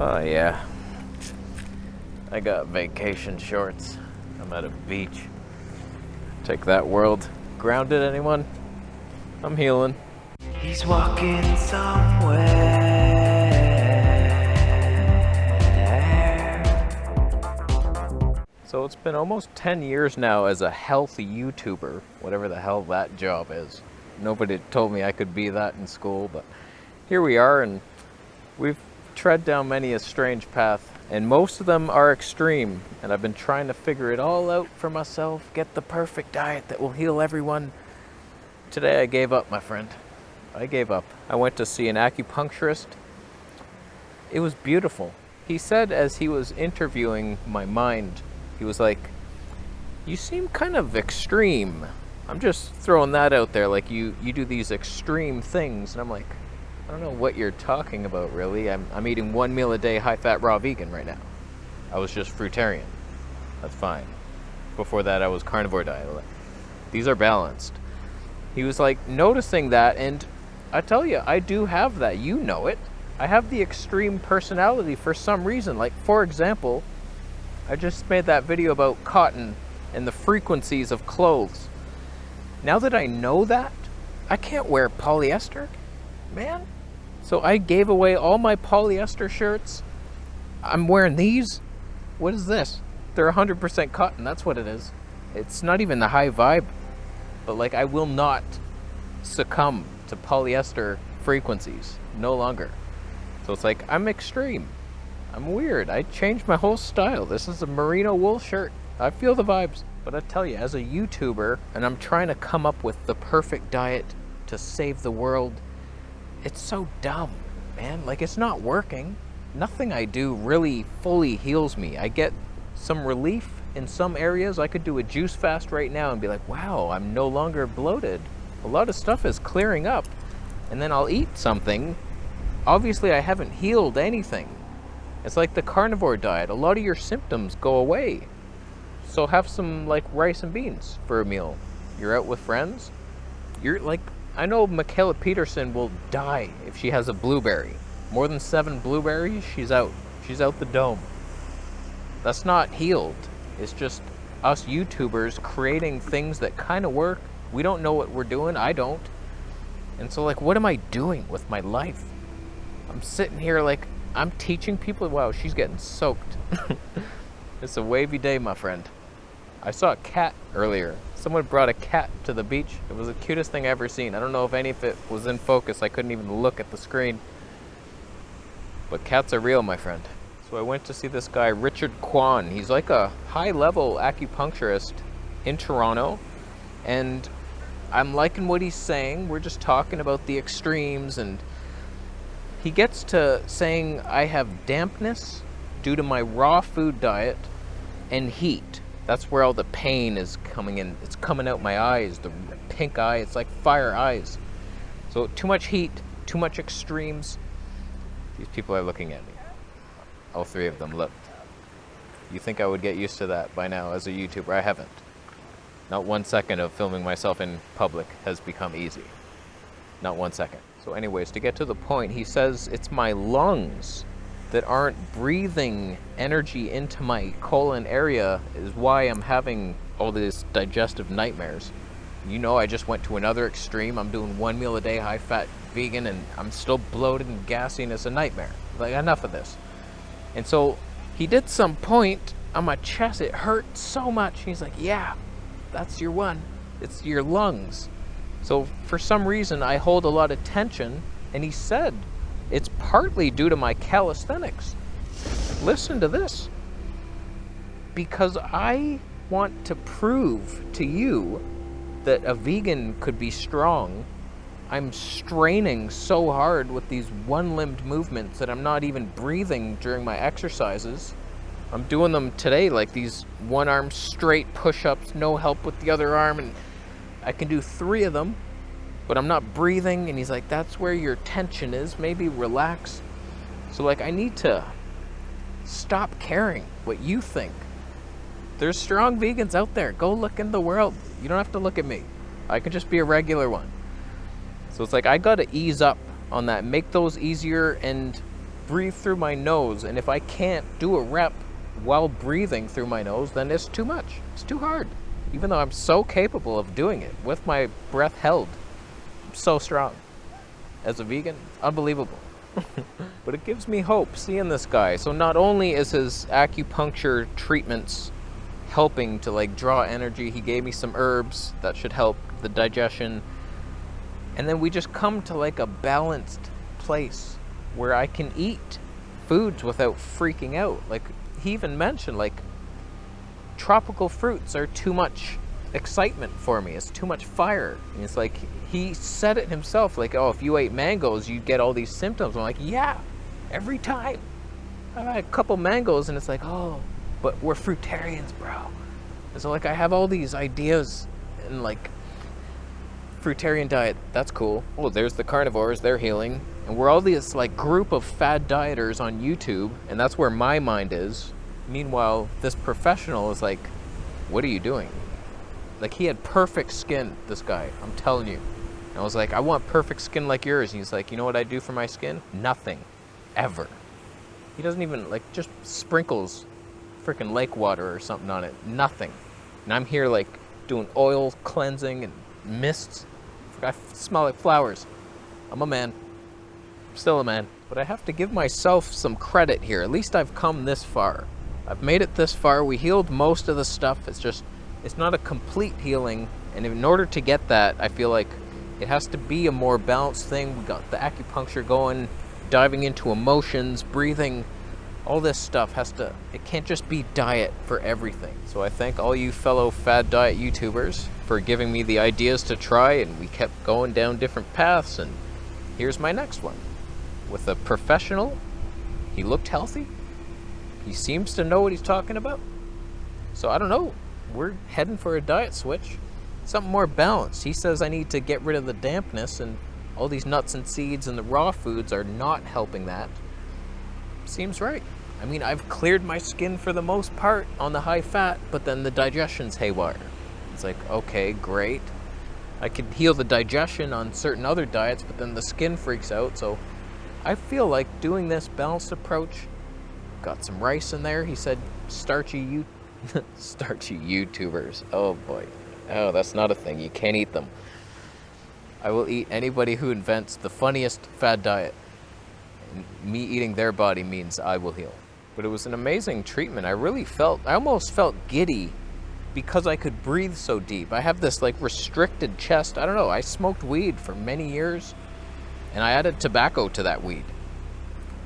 Oh yeah, I got vacation shorts. I'm at a beach. Take that, world. Grounded, anyone? I'm healing. He's walking somewhere. So it's been almost 10 years now as a healthy YouTuber, whatever the hell that job is. Nobody told me I could be that in school, but here we are, and we've tread down many a strange path, and most of them are extreme, and I've been trying to figure it all out for myself, get the perfect diet that will heal everyone. Today I gave up, my friend. I gave up. I went to see an acupuncturist. It was beautiful. He said as he was interviewing my mind, he was like, "You seem kind of extreme." I'm just throwing that out there, like you do these extreme things. And I'm like, I don't know what you're talking about, really. I'm eating 1 meal a day, high-fat, raw vegan right now. I was just fruitarian. That's fine. Before that, I was carnivore diet. These are balanced. He was like noticing that, and I tell you, I do have that. You know it. I have the extreme personality for some reason. Like, for example, I just made that video about cotton and the frequencies of clothes. Now that I know that, I can't wear polyester, man. So I gave away all my polyester shirts. I'm wearing these. What is this? They're 100% cotton. That's what it is. It's not even the high vibe. But like, I will not succumb to polyester frequencies. No longer. So it's like, I'm extreme. I'm weird. I changed my whole style. This is a merino wool shirt. I feel the vibes. But I tell you, as a YouTuber, and I'm trying to come up with the perfect diet to save the world, it's so dumb, man. Like, it's not working. Nothing I do really fully heals me. I get some relief in some areas. I could do a juice fast right now and be like, wow, I'm no longer bloated. A lot of stuff is clearing up. And then I'll eat something. Obviously, I haven't healed anything. It's like the carnivore diet. A lot of your symptoms go away. So have some, like, rice and beans for a meal. You're out with friends. You're like, I know Mikhaila Peterson will die if she has a blueberry. More than 7 blueberries, she's out. She's out the dome. That's not healed. It's just us YouTubers creating things that kind of work. We don't know what we're doing. I don't. And so, like, what am I doing with my life? I'm sitting here like, I'm teaching people. Wow, she's getting soaked. It's a wavy day, my friend. I saw a cat earlier. Someone brought a cat to the beach. It was the cutest thing I ever seen. I don't know if any of it was in focus. I couldn't even look at the screen. But cats are real, my friend. So I went to see this guy, Richard Kwan. He's like a high-level acupuncturist in Toronto. And I'm liking what he's saying. We're just talking about the extremes, and he gets to saying I have dampness due to my raw food diet and heat. That's where all the pain is coming in. It's coming out my eyes, the pink eye. It's like fire eyes. So too much heat, too much extremes. These people are looking at me. All 3 of them looked. You think I would get used to that by now as a YouTuber? I haven't. Not 1 second of filming myself in public has become easy. Not 1 second. So anyways, to get to the point, he says it's my lungs that aren't breathing energy into my colon area is why I'm having all these digestive nightmares. You know, I just went to another extreme. I'm doing 1 meal a day, high-fat vegan, and I'm still bloated and gassy, and it's a nightmare. Like, enough of this. And so he did some point on my chest. It hurt so much. He's like, yeah, that's your one. It's your lungs. So for some reason, I hold a lot of tension, and he said, it's partly due to my calisthenics. Listen to this. Because I want to prove to you that a vegan could be strong, I'm straining so hard with these one-limbed movements that I'm not even breathing during my exercises. I'm doing them today, like these one-arm straight push-ups, no help with the other arm, and I can do 3 of them, but I'm not breathing. And he's like, that's where your tension is. Maybe relax. So, like, I need to stop caring what you think. There's strong vegans out there. Go look in the world. You don't have to look at me. I can just be a regular one. So it's like, I gotta ease up on that, make those easier, and breathe through my nose, and if I can't do a rep while breathing through my nose, then it's too much. It's too hard. Even though I'm so capable of doing it with my breath held. I'm so strong. As a vegan, unbelievable. But it gives me hope seeing this guy. So not only is his acupuncture treatments helping to like draw energy, he gave me some herbs that should help the digestion. And then we just come to like a balanced place where I can eat foods without freaking out. Like he even mentioned like tropical fruits are too much excitement for me. It's too much fire. And it's like he said it himself, like, oh, if you ate mangoes, you'd get all these symptoms. I'm like, yeah, every time. I've had a couple mangoes and it's like, oh, but we're fruitarians, bro. And so like I have all these ideas and like fruitarian diet, that's cool. Oh, there's the carnivores, they're healing. And we're all this like group of fad dieters on YouTube, and that's where my mind is. Meanwhile, this professional is like, what are you doing? Like he had perfect skin, this guy, I'm telling you. And I was like, I want perfect skin like yours. And he's like, you know what I do for my skin? Nothing. Ever. He doesn't even, like, just sprinkles freaking lake water or something on it. Nothing. And I'm here, like, doing oil cleansing and mists. I smell like flowers. I'm a man. I'm still a man. But I have to give myself some credit here. At least I've come this far. I've made it this far. We healed most of the stuff. It's just, it's not a complete healing. And in order to get that, I feel like it has to be a more balanced thing. We got the acupuncture going, diving into emotions, breathing. All this stuff has to, it can't just be diet for everything. So I thank all you fellow fad diet YouTubers for giving me the ideas to try, and we kept going down different paths, and here's my next one. With a professional, he looked healthy. He seems to know what he's talking about. So I don't know, we're heading for a diet switch. Something more balanced. He says I need to get rid of the dampness, and all these nuts and seeds and the raw foods are not helping that. Seems right. I mean, I've cleared my skin for the most part on the high fat, but then the digestion's haywire. It's like, okay, great. I could heal the digestion on certain other diets, but then the skin freaks out. So I feel like doing this balanced approach. Got some rice in there. He said starchy YouTubers. Oh boy. Oh, that's not a thing. You can't eat them. I will eat anybody who invents the funniest fad diet. And me eating their body means I will heal. But it was an amazing treatment. I almost felt giddy because I could breathe so deep. I have this like restricted chest. I don't know. I smoked weed for many years, and I added tobacco to that weed.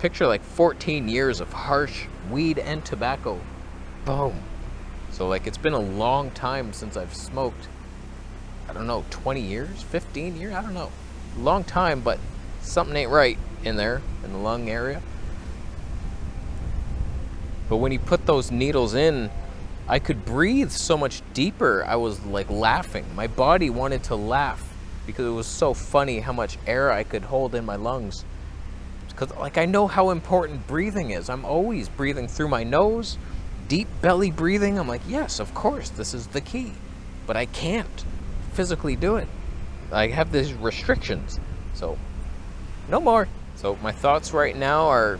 Picture like 14 years of harsh weed and tobacco. Boom. So like it's been a long time since I've smoked. I don't know, 20 years, 15 years, I don't know. Long time, but something ain't right in there, in the lung area. But when he put those needles in, I could breathe so much deeper. I was like laughing. My body wanted to laugh because it was so funny how much air I could hold in my lungs. Because like I know how important breathing is. I'm always breathing through my nose, deep belly breathing. I'm like, yes, of course, this is the key. But I can't physically do it. I have these restrictions. So no more. So my thoughts right now are,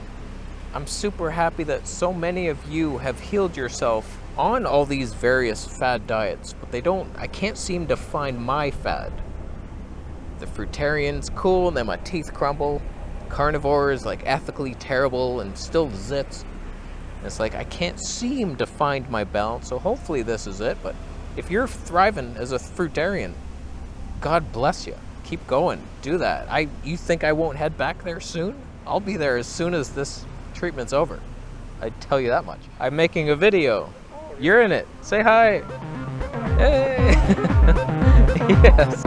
I'm super happy that so many of you have healed yourself on all these various fad diets, but I can't seem to find my fad. The fruitarian's cool, and then my teeth crumble. Carnivore is like ethically terrible and still zits. And it's like I can't seem to find my balance, so hopefully this is it. But if you're thriving as a fruitarian, God bless you. Keep going. Do that. You think I won't head back there soon? I'll be there as soon as this treatment's over. I tell you that much. I'm making a video. You're in it. Say hi. Hey. Yes.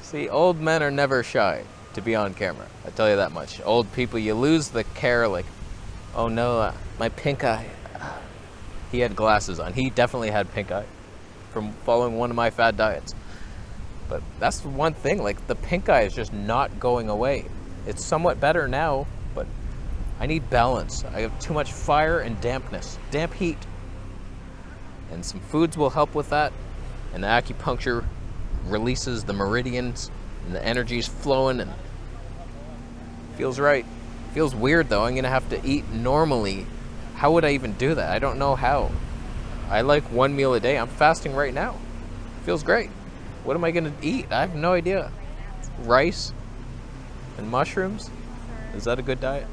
See, old men are never shy to be on camera. I tell you that much. Old people, you lose the care, like, oh no, my pink eye. He had glasses on. He definitely had pink eye from following one of my fad diets. But that's the one thing, like the pink eye is just not going away. It's somewhat better now, but I need balance. I have too much fire and dampness, damp heat. And some foods will help with that. And the acupuncture releases the meridians and the energy's flowing and feels right. Feels weird though. I'm gonna have to eat normally. How would I even do that? I don't know how. I like one meal a day. I'm fasting right now. Feels great. What am I gonna eat? I have no idea. Rice and mushrooms? Is that a good diet?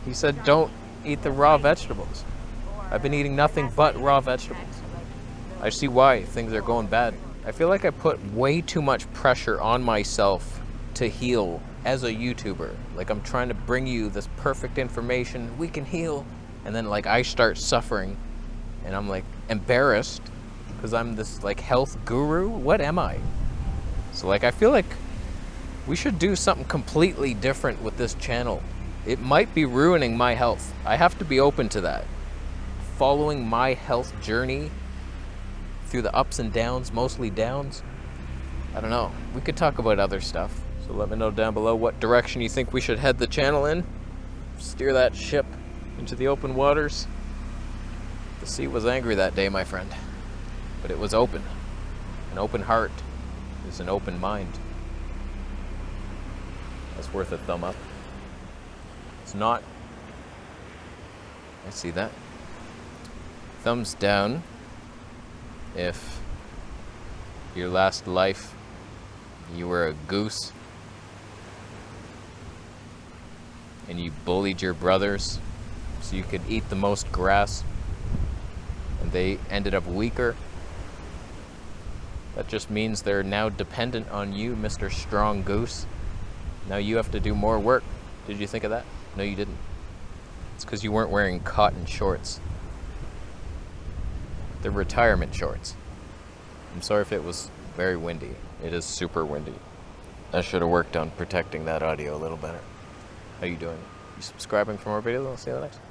He said don't eat the raw vegetables. I've been eating nothing but raw vegetables. I see why things are going bad. I feel like I put way too much pressure on myself to heal as a YouTuber. Like I'm trying to bring you this perfect information. We can heal. And then like I start suffering and I'm like embarrassed because I'm this like health guru. What am I? So like I feel like we should do something completely different with this channel. It might be ruining my health. I have to be open to that. Following my health journey through the ups and downs, mostly downs. I don't know. We could talk about other stuff. So let me know down below what direction you think we should head the channel in. Steer that ship into the open waters. The sea was angry that day, my friend. But it was open. An open heart is an open mind. That's worth a thumb up. It's not. I see that. Thumbs down if your last life you were a goose and you bullied your brothers so you could eat the most grass and they ended up weaker. That just means they're now dependent on you, Mr. Strong Goose. Now you have to do more work. Did you think of that? No, you didn't. It's because you weren't wearing cotton shorts. They're retirement shorts. I'm sorry if it was very windy. It is super windy. I should have worked on protecting that audio a little better. How you doing? You subscribing for more videos? I'll see you in the next one.